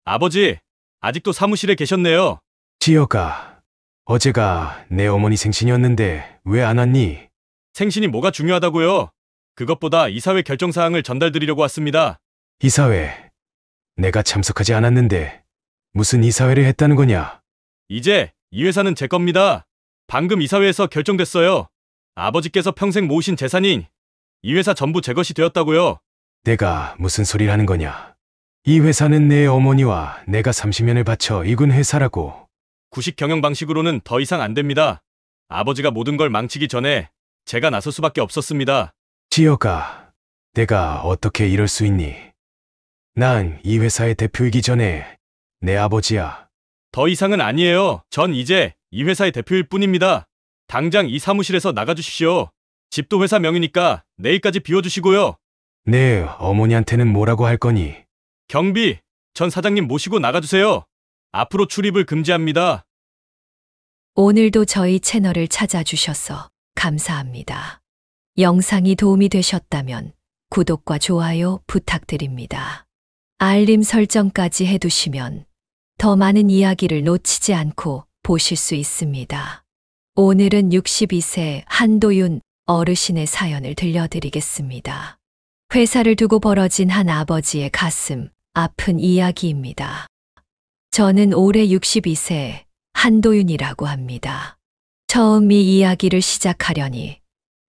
아버지, 아직도 사무실에 계셨네요. 지혁아, 어제가 내 어머니 생신이었는데 왜 안 왔니? 생신이 뭐가 중요하다고요? 그것보다 이사회 결정사항을 전달드리려고 왔습니다. 이사회. 내가 참석하지 않았는데 무슨 이사회를 했다는 거냐? 이제 이 회사는 제 겁니다. 방금 이사회에서 결정됐어요. 아버지께서 평생 모으신 재산인 이 회사 전부 제 것이 되었다고요. 내가 무슨 소리를 하는 거냐? 이 회사는 내 어머니와 내가 30년을 바쳐 이군 회사라고. 구식 경영 방식으로는 더 이상 안 됩니다. 아버지가 모든 걸 망치기 전에 제가 나설 수밖에 없었습니다. 지혁아, 내가 어떻게 이럴 수 있니? 난 이 회사의 대표이기 전에 내 아버지야. 더 이상은 아니에요. 전 이제 이 회사의 대표일 뿐입니다. 당장 이 사무실에서 나가주십시오. 집도 회사 명의니까 내일까지 비워주시고요. 내 어머니한테는 뭐라고 할 거니? 경비, 전 사장님 모시고 나가주세요. 앞으로 출입을 금지합니다. 오늘도 저희 채널을 찾아주셔서 감사합니다. 영상이 도움이 되셨다면 구독과 좋아요 부탁드립니다. 알림 설정까지 해두시면 더 많은 이야기를 놓치지 않고 보실 수 있습니다. 오늘은 62세 한도윤 어르신의 사연을 들려드리겠습니다. 회사를 두고 벌어진 한 아버지의 가슴 아픈 이야기입니다. 저는 올해 62세 한도윤이라고 합니다. 처음 이 이야기를 시작하려니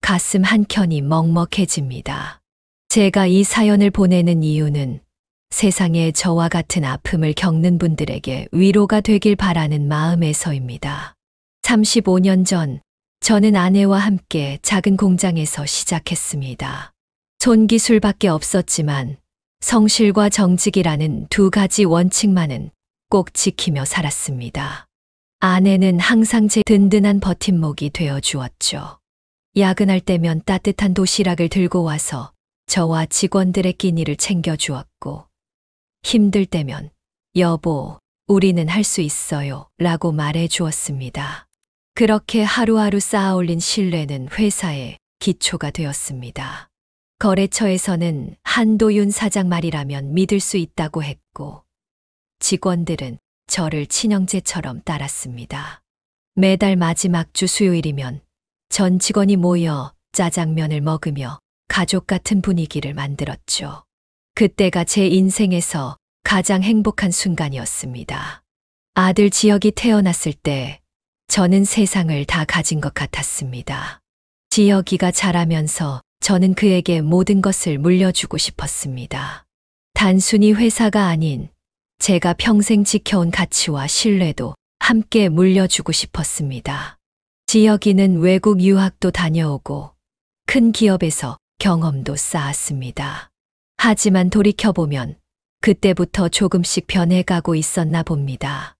가슴 한켠이 먹먹해집니다. 제가 이 사연을 보내는 이유는 세상에 저와 같은 아픔을 겪는 분들에게 위로가 되길 바라는 마음에서입니다. 35년 전 저는 아내와 함께 작은 공장에서 시작했습니다. 손기술밖에 없었지만 성실과 정직이라는 두 가지 원칙만은 꼭 지키며 살았습니다. 아내는 항상 제 든든한 버팀목이 되어 주었죠. 야근할 때면 따뜻한 도시락을 들고 와서 저와 직원들의 끼니를 챙겨 주었고, 힘들 때면 여보, 우리는 할 수 있어요 라고 말해 주었습니다. 그렇게 하루하루 쌓아올린 신뢰는 회사의 기초가 되었습니다. 거래처에서는 한도윤 사장 말이라면 믿을 수 있다고 했고, 직원들은 저를 친형제처럼 따랐습니다. 매달 마지막 주 수요일이면 전 직원이 모여 짜장면을 먹으며 가족 같은 분위기를 만들었죠. 그때가 제 인생에서 가장 행복한 순간이었습니다. 아들 지혁이 태어났을 때 저는 세상을 다 가진 것 같았습니다. 지혁이가 자라면서 저는 그에게 모든 것을 물려주고 싶었습니다. 단순히 회사가 아닌 제가 평생 지켜온 가치와 신뢰도 함께 물려주고 싶었습니다. 지혁이는 외국 유학도 다녀오고 큰 기업에서 경험도 쌓았습니다. 하지만 돌이켜보면 그때부터 조금씩 변해가고 있었나 봅니다.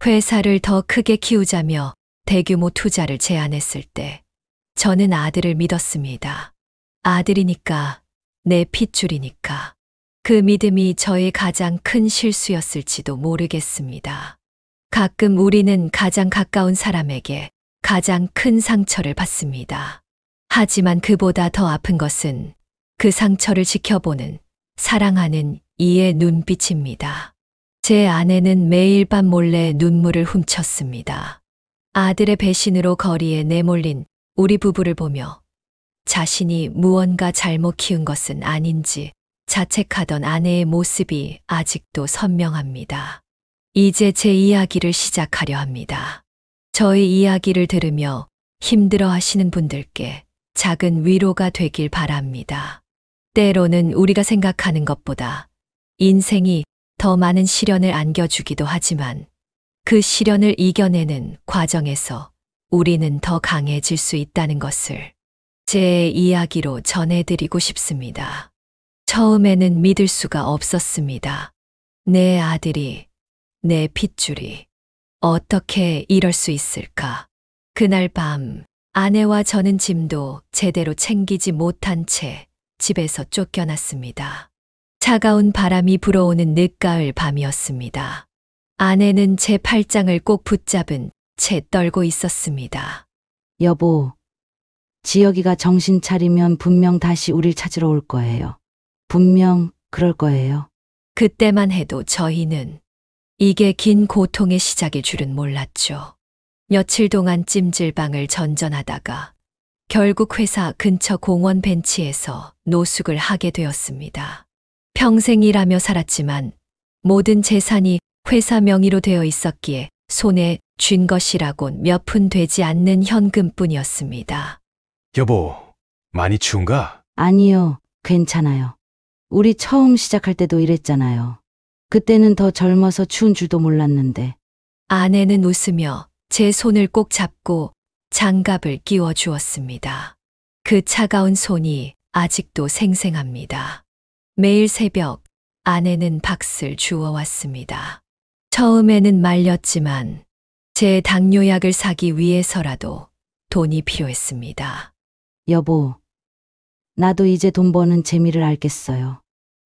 회사를 더 크게 키우자며 대규모 투자를 제안했을 때 저는 아들을 믿었습니다. 아들이니까, 내 핏줄이니까. 그 믿음이 저의 가장 큰 실수였을지도 모르겠습니다. 가끔 우리는 가장 가까운 사람에게 가장 큰 상처를 받습니다. 하지만 그보다 더 아픈 것은 그 상처를 지켜보는 사랑하는 이의 눈빛입니다. 제 아내는 매일 밤 몰래 눈물을 훔쳤습니다. 아들의 배신으로 거리에 내몰린 우리 부부를 보며 자신이 무언가 잘못 키운 것은 아닌지 자책하던 아내의 모습이 아직도 선명합니다. 이제 제 이야기를 시작하려 합니다. 저의 이야기를 들으며 힘들어 하시는 분들께 작은 위로가 되길 바랍니다. 때로는 우리가 생각하는 것보다 인생이 더 많은 시련을 안겨주기도 하지만 그 시련을 이겨내는 과정에서 우리는 더 강해질 수 있다는 것을 제 이야기로 전해드리고 싶습니다. 처음에는 믿을 수가 없었습니다. 내 아들이, 내 핏줄이 어떻게 이럴 수 있을까? 그날 밤 아내와 저는 짐도 제대로 챙기지 못한 채 집에서 쫓겨났습니다. 차가운 바람이 불어오는 늦가을 밤이었습니다. 아내는 제 팔짱을 꼭 붙잡은 채 떨고 있었습니다. 여보, 지혁이가 정신 차리면 분명 다시 우릴 찾으러 올 거예요. 분명 그럴 거예요. 그때만 해도 저희는 이게 긴 고통의 시작일 줄은 몰랐죠. 며칠 동안 찜질방을 전전하다가 결국 회사 근처 공원 벤치에서 노숙을 하게 되었습니다. 평생 일하며 살았지만 모든 재산이 회사 명의로 되어 있었기에 손에 쥔 것이라곤 몇 푼 되지 않는 현금뿐이었습니다. 여보, 많이 추운가? 아니요, 괜찮아요. 우리 처음 시작할 때도 이랬잖아요. 그때는 더 젊어서 추운 줄도 몰랐는데. 아내는 웃으며 제 손을 꼭 잡고 장갑을 끼워 주었습니다. 그 차가운 손이 아직도 생생합니다. 매일 새벽 아내는 박스를 주워왔습니다. 처음에는 말렸지만 제 당뇨약을 사기 위해서라도 돈이 필요했습니다. 여보, 나도 이제 돈 버는 재미를 알겠어요.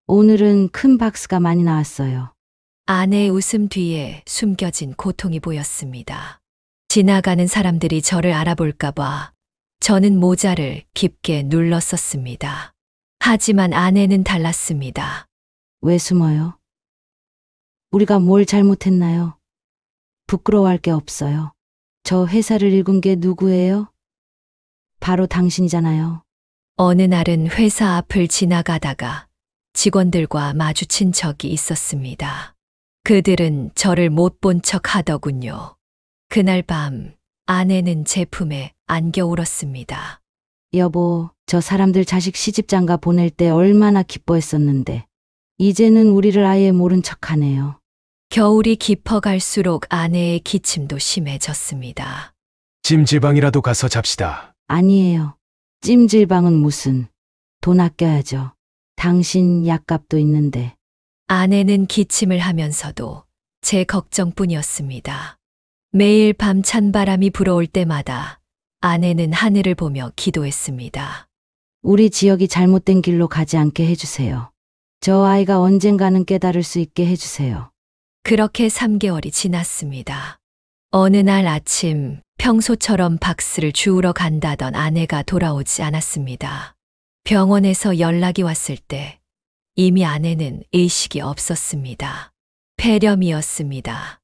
오늘은 큰 박스가 많이 나왔어요. 아내의 웃음 뒤에 숨겨진 고통이 보였습니다. 지나가는 사람들이 저를 알아볼까봐 저는 모자를 깊게 눌렀었습니다. 하지만 아내는 달랐습니다. 왜 숨어요? 우리가 뭘 잘못했나요? 부끄러워할 게 없어요. 저 회사를 읽은 게 누구예요? 바로 당신이잖아요. 어느 날은 회사 앞을 지나가다가 직원들과 마주친 적이 있었습니다. 그들은 저를 못 본 척 하더군요. 그날 밤 아내는 제 품에 안겨 울었습니다. 여보, 저 사람들 자식 시집장가 보낼 때 얼마나 기뻐했었는데. 이제는 우리를 아예 모른 척 하네요. 겨울이 깊어갈수록 아내의 기침도 심해졌습니다. 찜질방이라도 가서 잡시다. 아니에요. 찜질방은 무슨. 돈 아껴야죠. 당신 약값도 있는데. 아내는 기침을 하면서도 제 걱정뿐이었습니다. 매일 밤 찬바람이 불어올 때마다 아내는 하늘을 보며 기도했습니다. 우리 지역이 잘못된 길로 가지 않게 해주세요. 저 아이가 언젠가는 깨달을 수 있게 해주세요. 그렇게 3개월이 지났습니다. 어느 날 아침 평소처럼 박스를 주우러 간다던 아내가 돌아오지 않았습니다. 병원에서 연락이 왔을 때 이미 아내는 의식이 없었습니다. 폐렴이었습니다.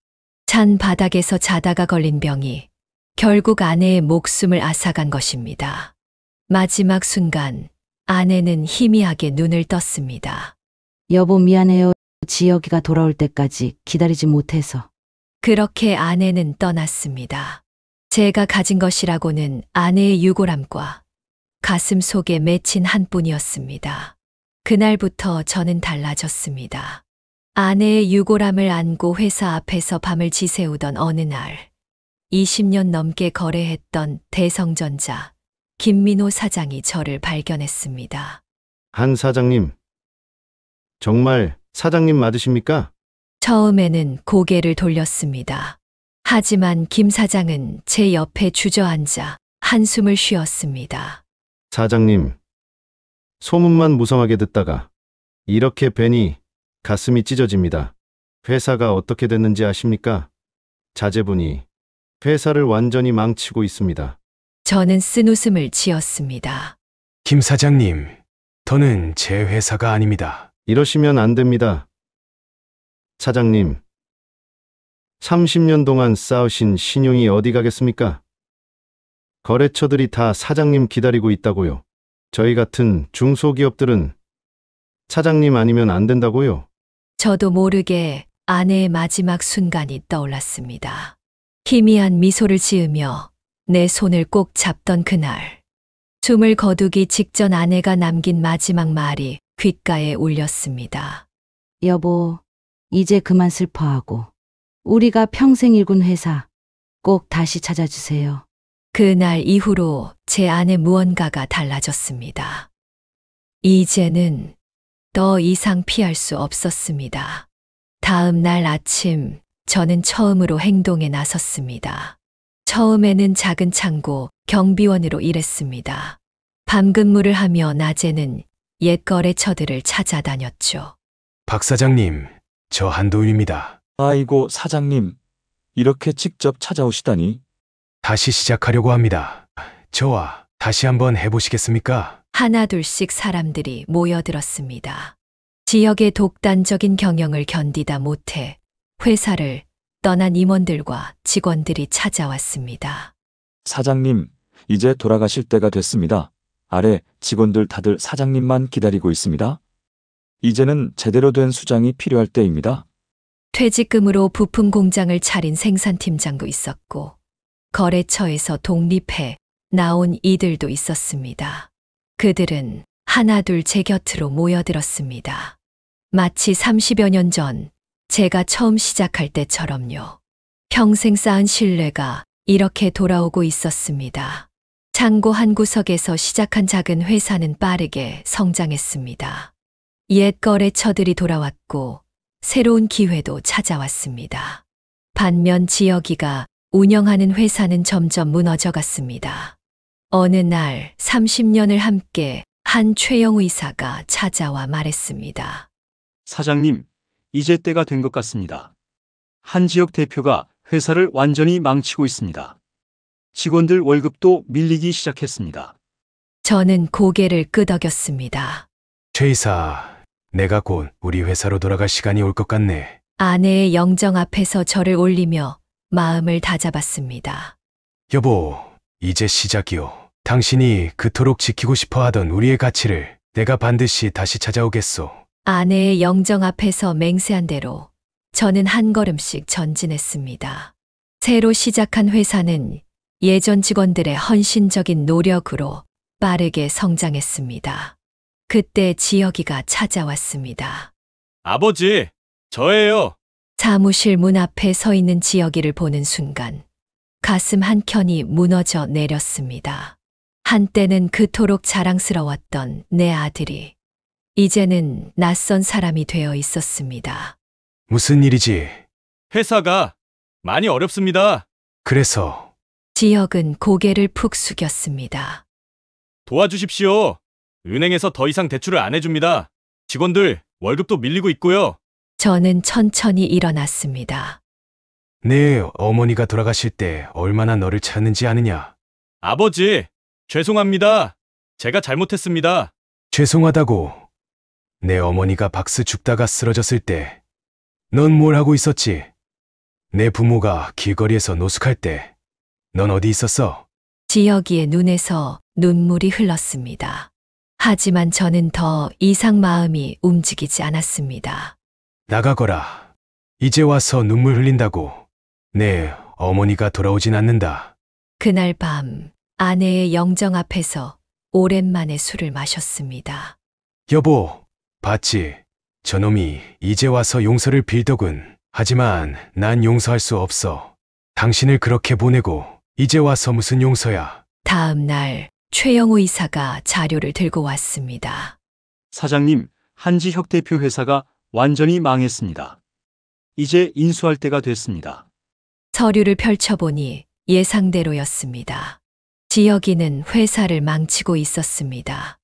찬 바닥에서 자다가 걸린 병이 결국 아내의 목숨을 앗아간 것입니다. 마지막 순간 아내는 희미하게 눈을 떴습니다. 여보, 미안해요. 지혁이가 돌아올 때까지 기다리지 못해서. 그렇게 아내는 떠났습니다. 제가 가진 것이라고는 아내의 유골함과 가슴 속에 맺힌 한 뿐이었습니다. 그날부터 저는 달라졌습니다. 아내의 유골함을 안고 회사 앞에서 밤을 지새우던 어느 날, 20년 넘게 거래했던 대성전자 김민호 사장이 저를 발견했습니다. 한 사장님, 정말 사장님 맞으십니까? 처음에는 고개를 돌렸습니다. 하지만 김 사장은 제 옆에 주저앉아 한숨을 쉬었습니다. 사장님, 소문만 무성하게 듣다가 이렇게 뵈니 가슴이 찢어집니다. 회사가 어떻게 됐는지 아십니까? 자제분이 회사를 완전히 망치고 있습니다. 저는 쓴웃음을 지었습니다. 김 사장님, 더는 제 회사가 아닙니다. 이러시면 안 됩니다. 사장님, 30년 동안 쌓으신 신용이 어디 가겠습니까? 거래처들이 다 사장님 기다리고 있다고요. 저희 같은 중소기업들은 사장님 아니면 안 된다고요. 저도 모르게 아내의 마지막 순간이 떠올랐습니다. 희미한 미소를 지으며 내 손을 꼭 잡던 그날. 숨을 거두기 직전 아내가 남긴 마지막 말이 귓가에 울렸습니다. 여보, 이제 그만 슬퍼하고. 우리가 평생 일군 회사 꼭 다시 찾아주세요. 그날 이후로 제 안에 무언가가 달라졌습니다. 이제는 더 이상 피할 수 없었습니다. 다음 날 아침 저는 처음으로 행동에 나섰습니다. 처음에는 작은 창고 경비원으로 일했습니다. 밤 근무를 하며 낮에는 옛 거래처들을 찾아다녔죠. 박 사장님, 저 한도윤입니다. 아이고, 사장님. 이렇게 직접 찾아오시다니. 다시 시작하려고 합니다. 저와 다시 한번 해보시겠습니까? 하나둘씩 사람들이 모여들었습니다. 지역의 독단적인 경영을 견디다 못해 회사를 떠난 임원들과 직원들이 찾아왔습니다. 사장님, 이제 돌아가실 때가 됐습니다. 아래 직원들 다들 사장님만 기다리고 있습니다. 이제는 제대로 된 수장이 필요할 때입니다. 퇴직금으로 부품 공장을 차린 생산팀장도 있었고, 거래처에서 독립해 나온 이들도 있었습니다. 그들은 하나둘 제 곁으로 모여들었습니다. 마치 30여 년 전 제가 처음 시작할 때처럼요. 평생 쌓은 신뢰가 이렇게 돌아오고 있었습니다. 창고 한 구석에서 시작한 작은 회사는 빠르게 성장했습니다. 옛 거래처들이 돌아왔고 새로운 기회도 찾아왔습니다. 반면 지역이가 운영하는 회사는 점점 무너져 갔습니다. 어느 날 30년을 함께 한 최영 의사가 찾아와 말했습니다. 사장님, 이제 때가 된 것 같습니다. 한 지역 대표가 회사를 완전히 망치고 있습니다. 직원들 월급도 밀리기 시작했습니다. 저는 고개를 끄덕였습니다. 최 이사, 내가 곧 우리 회사로 돌아갈 시간이 올 것 같네. 아내의 영정 앞에서 저를 올리며 마음을 다잡았습니다. 여보, 이제 시작이요. 당신이 그토록 지키고 싶어 하던 우리의 가치를 내가 반드시 다시 찾아오겠소. 아내의 영정 앞에서 맹세한 대로 저는 한 걸음씩 전진했습니다. 새로 시작한 회사는 예전 직원들의 헌신적인 노력으로 빠르게 성장했습니다. 그때 지혁이가 찾아왔습니다. 아버지, 저예요. 사무실 문 앞에 서 있는 지혁이를 보는 순간 가슴 한켠이 무너져 내렸습니다. 한때는 그토록 자랑스러웠던 내 아들이 이제는 낯선 사람이 되어 있었습니다. 무슨 일이지? 회사가 많이 어렵습니다. 그래서 지혁은 고개를 푹 숙였습니다. 도와주십시오. 은행에서 더 이상 대출을 안 해줍니다. 직원들 월급도 밀리고 있고요. 저는 천천히 일어났습니다. 내 어머니가 돌아가실 때 얼마나 너를 찾는지 아느냐? 아버지, 죄송합니다. 제가 잘못했습니다. 죄송하다고. 내 어머니가 박스 줍다가 쓰러졌을 때 넌 뭘 하고 있었지? 내 부모가 길거리에서 노숙할 때 넌 어디 있었어? 지혁이의 눈에서 눈물이 흘렀습니다. 하지만 저는 더 이상 마음이 움직이지 않았습니다. 나가거라. 이제 와서 눈물 흘린다고. 내 어머니가 돌아오진 않는다. 그날 밤 아내의 영정 앞에서 오랜만에 술을 마셨습니다. 여보, 봤지? 저놈이 이제 와서 용서를 빌더군. 하지만 난 용서할 수 없어. 당신을 그렇게 보내고 이제 와서 무슨 용서야. 다음 날 최영우 이사가 자료를 들고 왔습니다. 사장님, 한지혁 대표 회사가 완전히 망했습니다. 이제 인수할 때가 됐습니다. 서류를 펼쳐보니 예상대로였습니다. 지혁이는 회사를 망치고 있었습니다.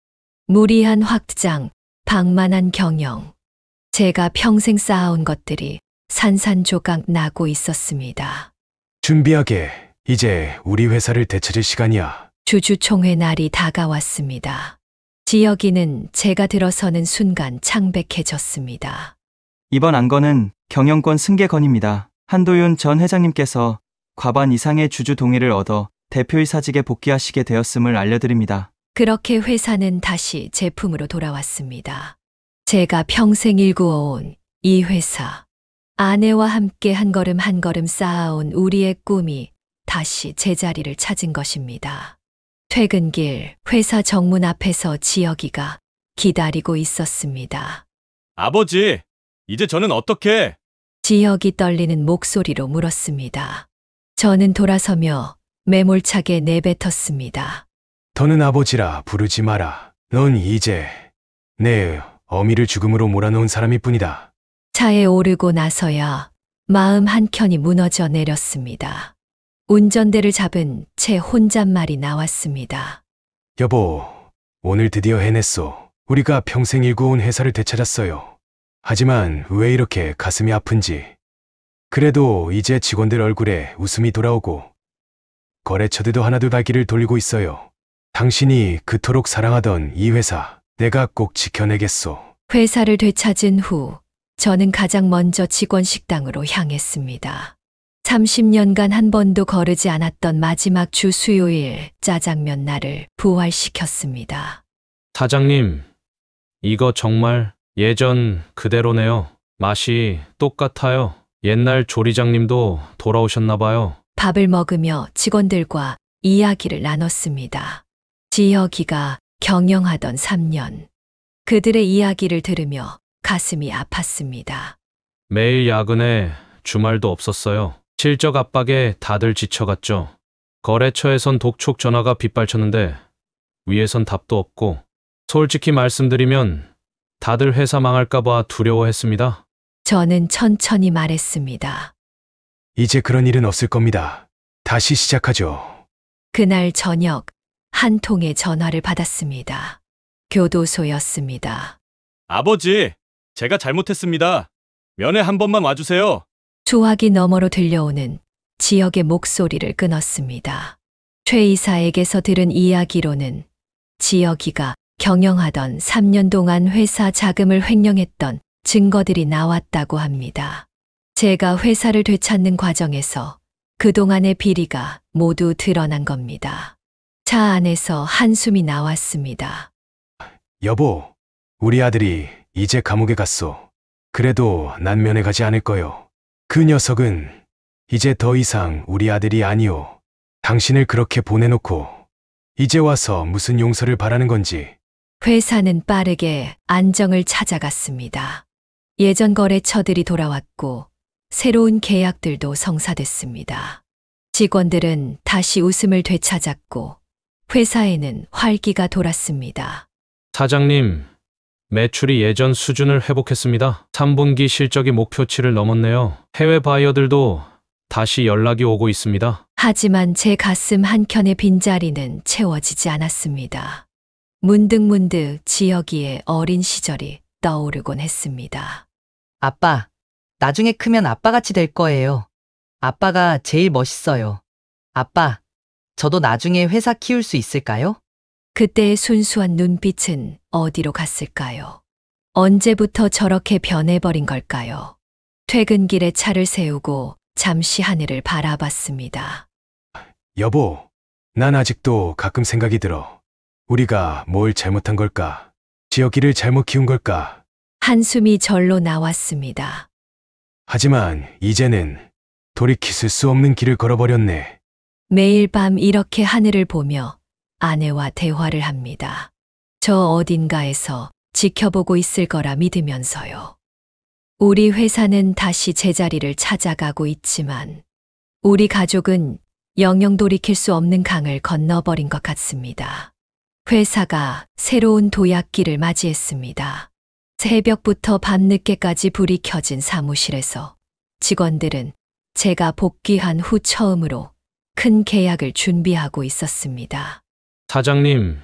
무리한 확장, 방만한 경영. 제가 평생 쌓아온 것들이 산산조각 나고 있었습니다. 준비하게. 이제 우리 회사를 되찾을 시간이야. 주주총회 날이 다가왔습니다. 지혁이는 제가 들어서는 순간 창백해졌습니다. 이번 안건은 경영권 승계 건입니다. 한도윤 전 회장님께서 과반 이상의 주주 동의를 얻어 대표이사직에 복귀하시게 되었음을 알려드립니다. 그렇게 회사는 다시 제품으로 돌아왔습니다. 제가 평생 일구어온 이 회사. 아내와 함께 한 걸음 한 걸음 쌓아온 우리의 꿈이 다시 제자리를 찾은 것입니다. 퇴근길 회사 정문 앞에서 지혁이가 기다리고 있었습니다. 아버지, 이제 저는 어떻게? 지혁이 떨리는 목소리로 물었습니다. 저는 돌아서며 매몰차게 내뱉었습니다. 더는 아버지라 부르지 마라. 넌 이제 내 어미를 죽음으로 몰아넣은 사람일 뿐이다. 차에 오르고 나서야 마음 한켠이 무너져 내렸습니다. 운전대를 잡은 채 혼잣말이 나왔습니다. 여보, 오늘 드디어 해냈소. 우리가 평생 일구어온 회사를 되찾았어요. 하지만 왜 이렇게 가슴이 아픈지. 그래도 이제 직원들 얼굴에 웃음이 돌아오고 거래처들도 하나둘 발길을 돌리고 있어요. 당신이 그토록 사랑하던 이 회사, 내가 꼭 지켜내겠소. 회사를 되찾은 후 저는 가장 먼저 직원 식당으로 향했습니다. 30년간 한 번도 거르지 않았던 마지막 주 수요일 짜장면 날을 부활시켰습니다. 사장님, 이거 정말 예전 그대로네요. 맛이 똑같아요. 옛날 조리장님도 돌아오셨나 봐요. 밥을 먹으며 직원들과 이야기를 나눴습니다. 지혁이가 경영하던 3년. 그들의 이야기를 들으며 가슴이 아팠습니다. 매일 야근에 주말도 없었어요. 실적 압박에 다들 지쳐갔죠. 거래처에선 독촉 전화가 빗발쳤는데 위에선 답도 없고, 솔직히 말씀드리면 다들 회사 망할까봐 두려워했습니다. 저는 천천히 말했습니다. 이제 그런 일은 없을 겁니다. 다시 시작하죠. 그날 저녁 한 통의 전화를 받았습니다. 교도소였습니다. 아버지, 제가 잘못했습니다. 면회 한 번만 와주세요. 수화기 너머로 들려오는 지역의 목소리를 끊었습니다. 최 이사에게서 들은 이야기로는 지역이가 경영하던 3년 동안 회사 자금을 횡령했던 증거들이 나왔다고 합니다. 제가 회사를 되찾는 과정에서 그동안의 비리가 모두 드러난 겁니다. 차 안에서 한숨이 나왔습니다. 여보, 우리 아들이 이제 감옥에 갔어. 그래도 난 면회 가지 않을 거요. 그 녀석은 이제 더 이상 우리 아들이 아니오. 당신을 그렇게 보내놓고 이제 와서 무슨 용서를 바라는 건지. 회사는 빠르게 안정을 찾아갔습니다. 예전 거래처들이 돌아왔고 새로운 계약들도 성사됐습니다. 직원들은 다시 웃음을 되찾았고 회사에는 활기가 돌았습니다. 사장님, 매출이 예전 수준을 회복했습니다. 3분기 실적이 목표치를 넘었네요. 해외 바이어들도 다시 연락이 오고 있습니다. 하지만 제 가슴 한켠의 빈자리는 채워지지 않았습니다. 문득문득 지역이의 어린 시절이 떠오르곤 했습니다. 아빠, 나중에 크면 아빠같이 될 거예요. 아빠가 제일 멋있어요. 아빠, 저도 나중에 회사 키울 수 있을까요? 그때의 순수한 눈빛은 어디로 갔을까요? 언제부터 저렇게 변해버린 걸까요? 퇴근길에 차를 세우고 잠시 하늘을 바라봤습니다. 여보, 난 아직도 가끔 생각이 들어. 우리가 뭘 잘못한 걸까? 지역이를 잘못 키운 걸까? 한숨이 절로 나왔습니다. 하지만 이제는 돌이킬 수 없는 길을 걸어버렸네. 매일 밤 이렇게 하늘을 보며 아내와 대화를 합니다. 저 어딘가에서 지켜보고 있을 거라 믿으면서요. 우리 회사는 다시 제자리를 찾아가고 있지만 우리 가족은 영영 돌이킬 수 없는 강을 건너버린 것 같습니다. 회사가 새로운 도약기를 맞이했습니다. 새벽부터 밤늦게까지 불이 켜진 사무실에서 직원들은 제가 복귀한 후 처음으로 큰 계약을 준비하고 있었습니다. 사장님,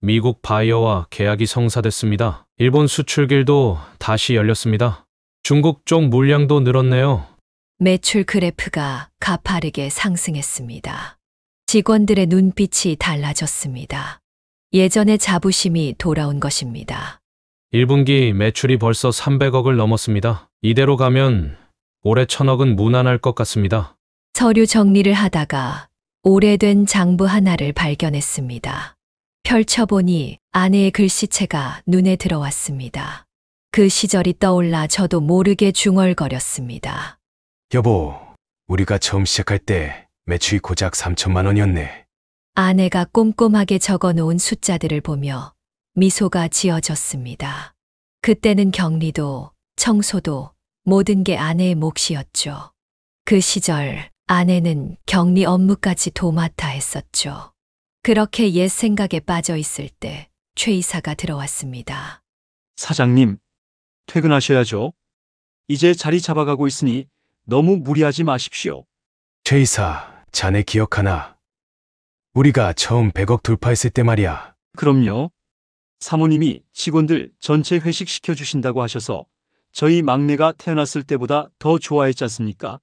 미국 바이어와 계약이 성사됐습니다. 일본 수출길도 다시 열렸습니다. 중국 쪽 물량도 늘었네요. 매출 그래프가 가파르게 상승했습니다. 직원들의 눈빛이 달라졌습니다. 예전의 자부심이 돌아온 것입니다. 1분기 매출이 벌써 300억을 넘었습니다. 이대로 가면 올해 1000억은 무난할 것 같습니다. 서류 정리를 하다가 오래된 장부 하나를 발견했습니다. 펼쳐보니 아내의 글씨체가 눈에 들어왔습니다. 그 시절이 떠올라 저도 모르게 중얼거렸습니다. 여보, 우리가 처음 시작할 때 매출이 고작 3천만 원이었네. 아내가 꼼꼼하게 적어놓은 숫자들을 보며 미소가 지어졌습니다. 그때는 격리도 청소도 모든 게 아내의 몫이었죠. 그 시절 아내는 격리 업무까지 도맡아 했었죠. 그렇게 옛 생각에 빠져 있을 때 최 이사가 들어왔습니다. 사장님, 퇴근하셔야죠. 이제 자리 잡아가고 있으니 너무 무리하지 마십시오. 최 이사, 자네 기억하나? 우리가 처음 100억 돌파했을 때 말이야. 그럼요. 사모님이 직원들 전체 회식시켜 주신다고 하셔서 저희 막내가 태어났을 때보다 더 좋아했지 않습니까?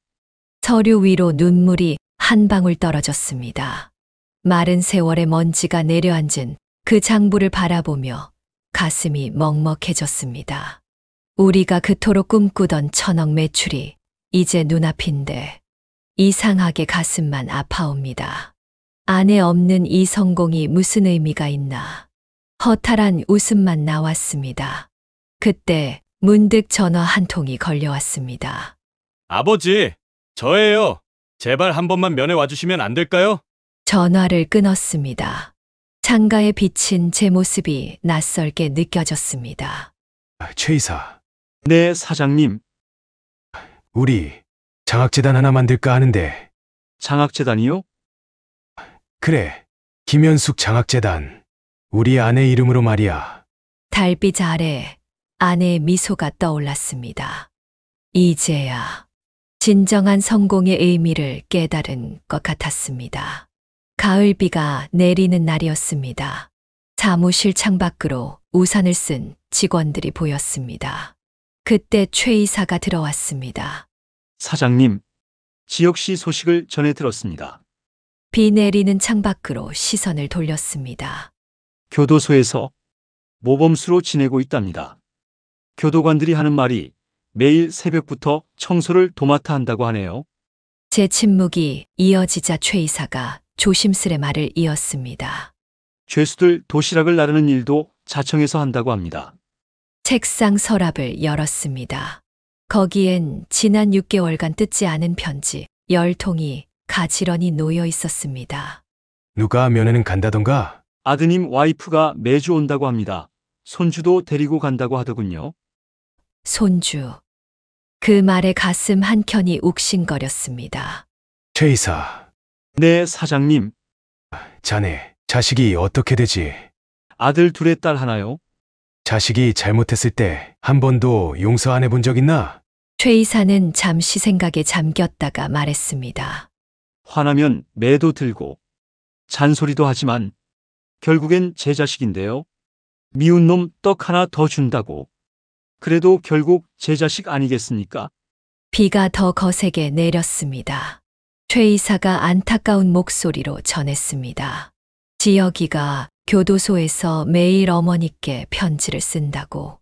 서류 위로 눈물이 한 방울 떨어졌습니다. 마른 세월의 먼지가 내려앉은 그 장부를 바라보며 가슴이 먹먹해졌습니다. 우리가 그토록 꿈꾸던 1,000억 매출이 이제 눈앞인데 이상하게 가슴만 아파옵니다. 안에 없는 이 성공이 무슨 의미가 있나. 허탈한 웃음만 나왔습니다. 그때 문득 전화 한 통이 걸려왔습니다. 아버지, 저예요. 제발 한 번만 면회 와주시면 안 될까요? 전화를 끊었습니다. 창가에 비친 제 모습이 낯설게 느껴졌습니다. 최 이사, 네, 사장님. 우리 장학재단 하나 만들까 하는데. 장학재단이요? 그래, 김현숙 장학재단. 우리 아내 이름으로 말이야. 달빛 아래 아내의 미소가 떠올랐습니다. 이제야 진정한 성공의 의미를 깨달은 것 같았습니다. 가을비가 내리는 날이었습니다. 사무실 창밖으로 우산을 쓴 직원들이 보였습니다. 그때 최 이사가 들어왔습니다. 사장님, 지혁 씨 소식을 전해 들었습니다. 비 내리는 창밖으로 시선을 돌렸습니다. 교도소에서 모범수로 지내고 있답니다. 교도관들이 하는 말이 매일 새벽부터 청소를 도맡아 한다고 하네요. 제 침묵이 이어지자 최 이사가 조심스레 말을 이었습니다. 죄수들 도시락을 나르는 일도 자청에서 한다고 합니다. 책상 서랍을 열었습니다. 거기엔 지난 6개월간 뜯지 않은 편지 10통이 가지런히 놓여 있었습니다. 누가 면회는 간다던가? 아드님 와이프가 매주 온다고 합니다. 손주도 데리고 간다고 하더군요. 손주. 그 말에 가슴 한켠이 욱신거렸습니다. 최 이사, 네, 사장님. 자네 자식이 어떻게 되지? 아들 둘에 딸 하나요? 자식이 잘못했을 때 한 번도 용서 안 해본 적 있나? 최 이사는 잠시 생각에 잠겼다가 말했습니다. 화나면 매도 들고 잔소리도 하지만 결국엔 제 자식인데요. 미운 놈 떡 하나 더 준다고. 그래도 결국 제 자식 아니겠습니까? 비가 더 거세게 내렸습니다. 최 이사가 안타까운 목소리로 전했습니다. 지혁이가 교도소에서 매일 어머니께 편지를 쓴다고.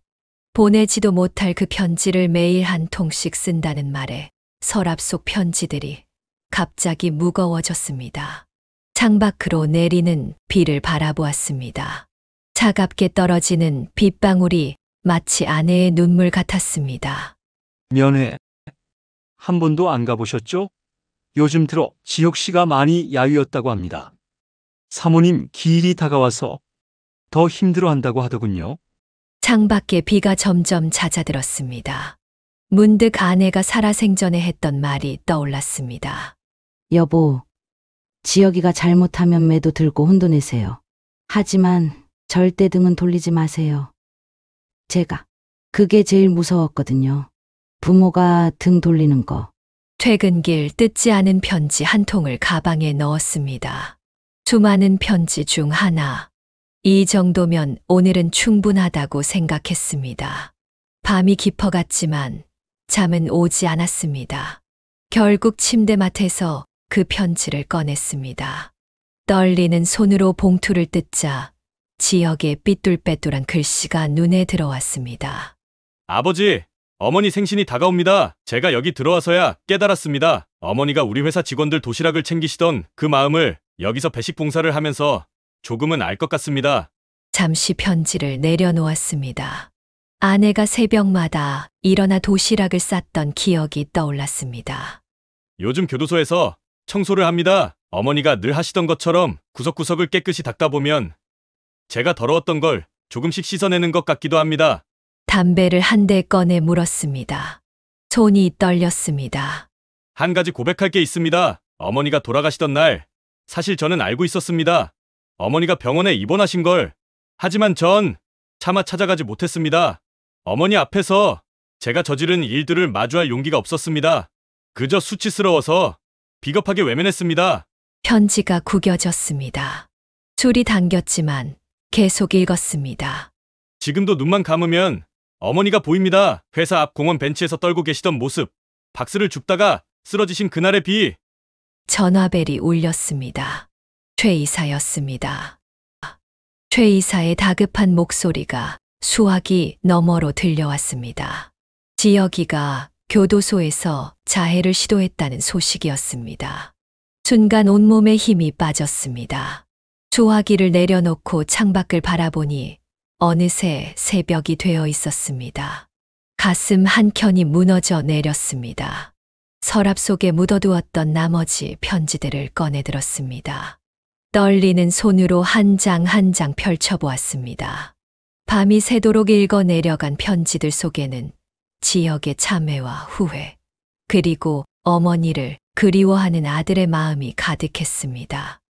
보내지도 못할 그 편지를 매일 한 통씩 쓴다는 말에 서랍 속 편지들이 갑자기 무거워졌습니다. 창밖으로 내리는 비를 바라보았습니다. 차갑게 떨어지는 빗방울이 마치 아내의 눈물 같았습니다. 면회. 한 번도 안 가보셨죠? 요즘 들어 지혁 씨가 많이 야위었다고 합니다. 사모님 기일이 다가와서 더 힘들어한다고 하더군요. 창밖에 비가 점점 잦아들었습니다. 문득 아내가 살아생전에 했던 말이 떠올랐습니다. 여보, 지혁이가 잘못하면 매도 들고 혼돈내세요. 하지만 절대 등은 돌리지 마세요. 제가 그게 제일 무서웠거든요. 부모가 등 돌리는 거. 퇴근길 뜯지 않은 편지 한 통을 가방에 넣었습니다. 수많은 편지 중 하나. 이 정도면 오늘은 충분하다고 생각했습니다. 밤이 깊어갔지만 잠은 오지 않았습니다. 결국 침대맡에서 그 편지를 꺼냈습니다. 떨리는 손으로 봉투를 뜯자 지역의 삐뚤빼뚤한 글씨가 눈에 들어왔습니다. 아버지, 어머니 생신이 다가옵니다. 제가 여기 들어와서야 깨달았습니다. 어머니가 우리 회사 직원들 도시락을 챙기시던 그 마음을 여기서 배식 봉사를 하면서 조금은 알 것 같습니다. 잠시 편지를 내려놓았습니다. 아내가 새벽마다 일어나 도시락을 쌌던 기억이 떠올랐습니다. 요즘 교도소에서 청소를 합니다. 어머니가 늘 하시던 것처럼 구석구석을 깨끗이 닦다 보면 제가 더러웠던 걸 조금씩 씻어내는 것 같기도 합니다. 담배를 한 대 꺼내 물었습니다. 손이 떨렸습니다. 한 가지 고백할 게 있습니다. 어머니가 돌아가시던 날 사실 저는 알고 있었습니다. 어머니가 병원에 입원하신 걸. 하지만 전 차마 찾아가지 못했습니다. 어머니 앞에서 제가 저지른 일들을 마주할 용기가 없었습니다. 그저 수치스러워서 비겁하게 외면했습니다. 편지가 구겨졌습니다. 줄이 당겼지만 계속 읽었습니다. 지금도 눈만 감으면 어머니가 보입니다. 회사 앞 공원 벤치에서 떨고 계시던 모습. 박스를 줍다가 쓰러지신 그날의 비. 전화벨이 울렸습니다. 최 이사였습니다. 최 이사의 다급한 목소리가 수화기 너머로 들려왔습니다. 지혁이가 교도소에서 자해를 시도했다는 소식이었습니다. 순간 온몸에 힘이 빠졌습니다. 수화기를 내려놓고 창밖을 바라보니 어느새 새벽이 되어 있었습니다. 가슴 한켠이 무너져 내렸습니다. 서랍 속에 묻어두었던 나머지 편지들을 꺼내들었습니다. 떨리는 손으로 한 장 한 장 펼쳐보았습니다. 밤이 새도록 읽어 내려간 편지들 속에는 지혁의 참회와 후회, 그리고 어머니를 그리워하는 아들의 마음이 가득했습니다.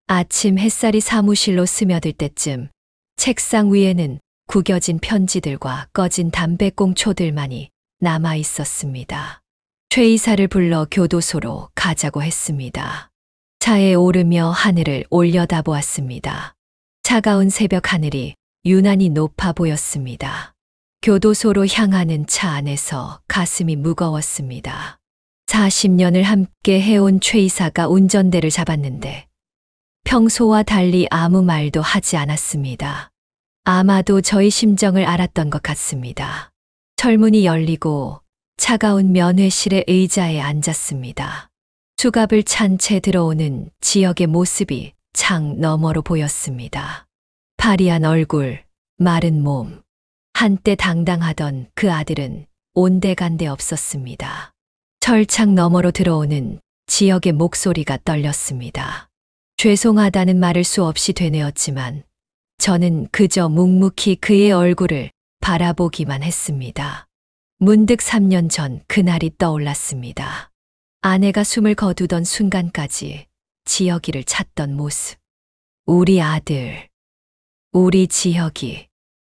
아침 햇살이 사무실로 스며들 때쯤 책상 위에는 구겨진 편지들과 꺼진 담배꽁초들만이 남아 있었습니다. 최 이사를 불러 교도소로 가자고 했습니다. 차에 오르며 하늘을 올려다보았습니다. 차가운 새벽 하늘이 유난히 높아 보였습니다. 교도소로 향하는 차 안에서 가슴이 무거웠습니다. 40년을 함께 해온 최 이사가 운전대를 잡았는데 평소와 달리 아무 말도 하지 않았습니다. 아마도 저희 심정을 알았던 것 같습니다. 철문이 열리고 차가운 면회실의 의자에 앉았습니다. 수갑을 찬 채 들어오는 지역의 모습이 창 너머로 보였습니다. 파리한 얼굴, 마른 몸, 한때 당당하던 그 아들은 온데간데 없었습니다. 철창 너머로 들어오는 지역의 목소리가 떨렸습니다. 죄송하다는 말을 수없이 되뇌었지만 저는 그저 묵묵히 그의 얼굴을 바라보기만 했습니다. 문득 3년 전 그날이 떠올랐습니다. 아내가 숨을 거두던 순간까지 지혁이를 찾던 모습. 우리 아들, 우리 지혁이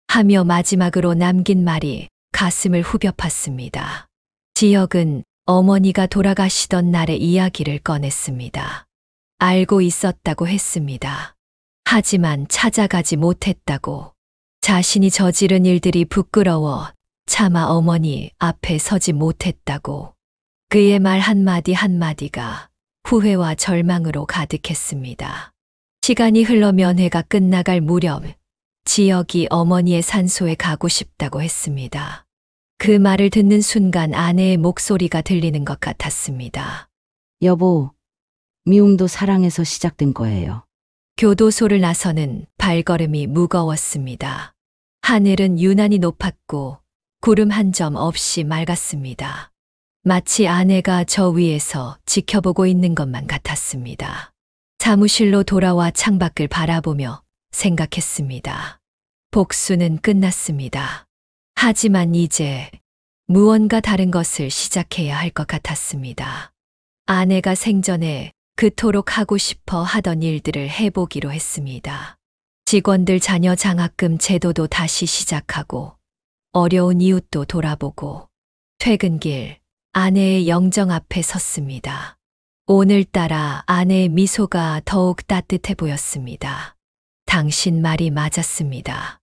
하며 마지막으로 남긴 말이 가슴을 후벼 팠습니다. 지혁은 어머니가 돌아가시던 날의 이야기를 꺼냈습니다. 알고 있었다고 했습니다. 하지만 찾아가지 못했다고. 자신이 저지른 일들이 부끄러워 차마 어머니 앞에 서지 못했다고. 그의 말 한마디 한마디가 후회와 절망으로 가득했습니다. 시간이 흘러 면회가 끝나갈 무렵 지혁이 어머니의 산소에 가고 싶다고 했습니다. 그 말을 듣는 순간 아내의 목소리가 들리는 것 같았습니다. 여보, 미움도 사랑에서 시작된 거예요. 교도소를 나서는 발걸음이 무거웠습니다. 하늘은 유난히 높았고 구름 한 점 없이 맑았습니다. 마치 아내가 저 위에서 지켜보고 있는 것만 같았습니다. 사무실로 돌아와 창밖을 바라보며 생각했습니다. 복수는 끝났습니다. 하지만 이제 무언가 다른 것을 시작해야 할 것 같았습니다. 아내가 생전에 그토록 하고 싶어 하던 일들을 해보기로 했습니다. 직원들 자녀 장학금 제도도 다시 시작하고 어려운 이웃도 돌아보고 퇴근길 아내의 영정 앞에 섰습니다. 오늘따라 아내의 미소가 더욱 따뜻해 보였습니다. 당신 말이 맞았습니다.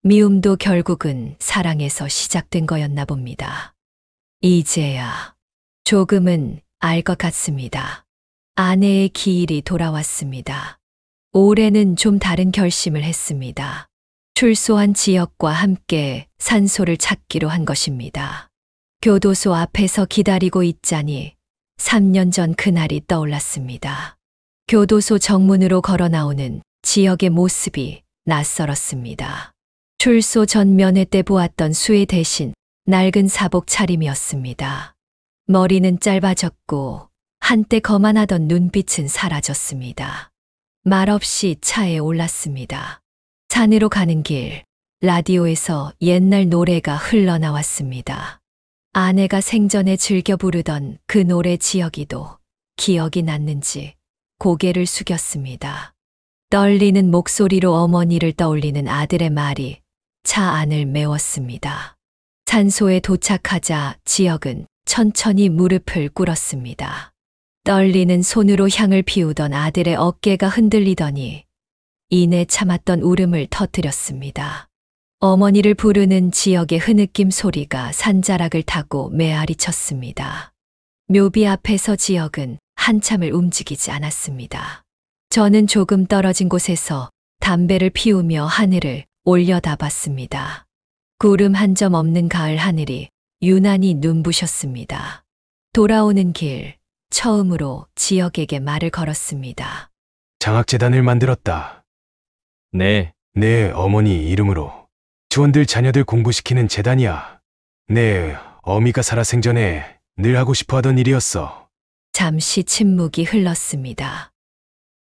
미움도 결국은 사랑에서 시작된 거였나 봅니다. 이제야 조금은 알 것 같습니다. 아내의 기일이 돌아왔습니다. 올해는 좀 다른 결심을 했습니다. 출소한 지역과 함께 산소를 찾기로 한 것입니다. 교도소 앞에서 기다리고 있자니 3년 전 그날이 떠올랐습니다. 교도소 정문으로 걸어 나오는 지역의 모습이 낯설었습니다. 출소 전 면회 때 보았던 수의 대신 낡은 사복 차림이었습니다. 머리는 짧아졌고 한때 거만하던 눈빛은 사라졌습니다. 말없이 차에 올랐습니다. 산으로 가는 길, 라디오에서 옛날 노래가 흘러나왔습니다. 아내가 생전에 즐겨 부르던 그 노래 지역이도 기억이 났는지 고개를 숙였습니다. 떨리는 목소리로 어머니를 떠올리는 아들의 말이 차 안을 메웠습니다. 산소에 도착하자 지역은 천천히 무릎을 꿇었습니다. 떨리는 손으로 향을 피우던 아들의 어깨가 흔들리더니 이내 참았던 울음을 터뜨렸습니다. 어머니를 부르는 지역의 흐느낌 소리가 산자락을 타고 메아리 쳤습니다. 묘비 앞에서 지역은 한참을 움직이지 않았습니다. 저는 조금 떨어진 곳에서 담배를 피우며 하늘을 올려다봤습니다. 구름 한 점 없는 가을 하늘이 유난히 눈부셨습니다. 돌아오는 길, 처음으로 지역에게 말을 걸었습니다. 장학재단을 만들었다. 네, 내 어머니 이름으로 지원들 자녀들 공부시키는 재단이야. 내 어미가 살아생전에 늘 하고 싶어 하던 일이었어. 잠시 침묵이 흘렀습니다.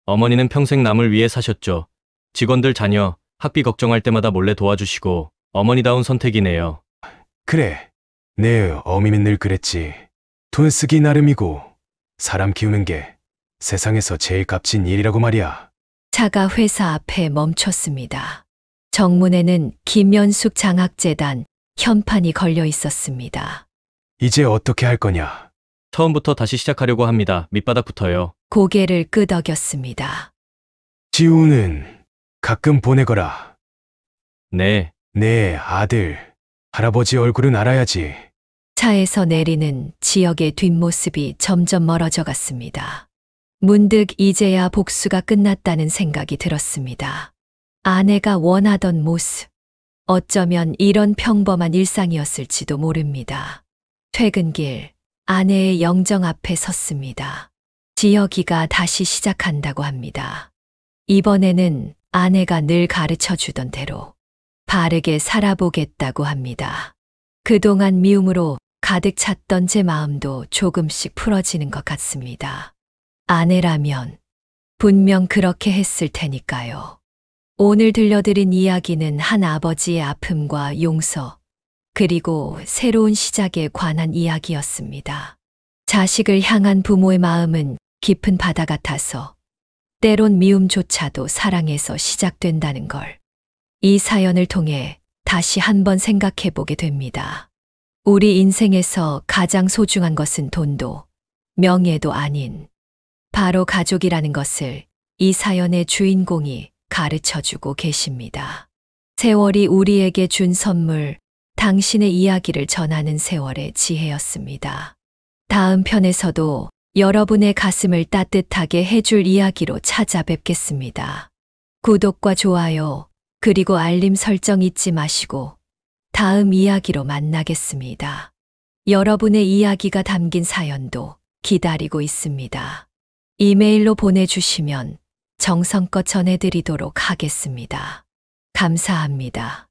어머니는 평생 남을 위해 사셨죠. 직원들 자녀, 학비 걱정할 때마다 몰래 도와주시고 어머니다운 선택이네요. 그래. 내 어미는 늘 그랬지. 돈 쓰기 나름이고 사람 키우는 게 세상에서 제일 값진 일이라고 말이야. 차가 회사 앞에 멈췄습니다. 정문에는 김연숙 장학재단 현판이 걸려 있었습니다. 이제 어떻게 할 거냐? 처음부터 다시 시작하려고 합니다. 밑바닥부터요. 고개를 끄덕였습니다. 지우는 가끔 보내거라. 네, 내 아들, 할아버지 얼굴은 알아야지. 차에서 내리는 지역의 뒷모습이 점점 멀어져 갔습니다. 문득 이제야 복수가 끝났다는 생각이 들었습니다. 아내가 원하던 모습. 어쩌면 이런 평범한 일상이었을지도 모릅니다. 퇴근길, 아내의 영정 앞에 섰습니다. 지혁이가 다시 시작한다고 합니다. 이번에는 아내가 늘 가르쳐 주던 대로 바르게 살아보겠다고 합니다. 그동안 미움으로 가득 찼던 제 마음도 조금씩 풀어지는 것 같습니다. 아내라면 분명 그렇게 했을 테니까요. 오늘 들려드린 이야기는 한 아버지의 아픔과 용서, 그리고 새로운 시작에 관한 이야기였습니다. 자식을 향한 부모의 마음은 깊은 바다 같아서 때론 미움조차도 사랑에서 시작된다는 걸 이 사연을 통해 다시 한번 생각해 보게 됩니다. 우리 인생에서 가장 소중한 것은 돈도 명예도 아닌 바로 가족이라는 것을 이 사연의 주인공이 가르쳐 주고 계십니다. 세월이 우리에게 준 선물, 당신의 이야기를 전하는 세월의 지혜였습니다. 다음 편에서도 여러분의 가슴을 따뜻하게 해줄 이야기로 찾아뵙겠습니다. 구독과 좋아요, 그리고 알림 설정 잊지 마시고 다음 이야기로 만나겠습니다. 여러분의 이야기가 담긴 사연도 기다리고 있습니다. 이메일로 보내주시면 정성껏 전해드리도록 하겠습니다. 감사합니다.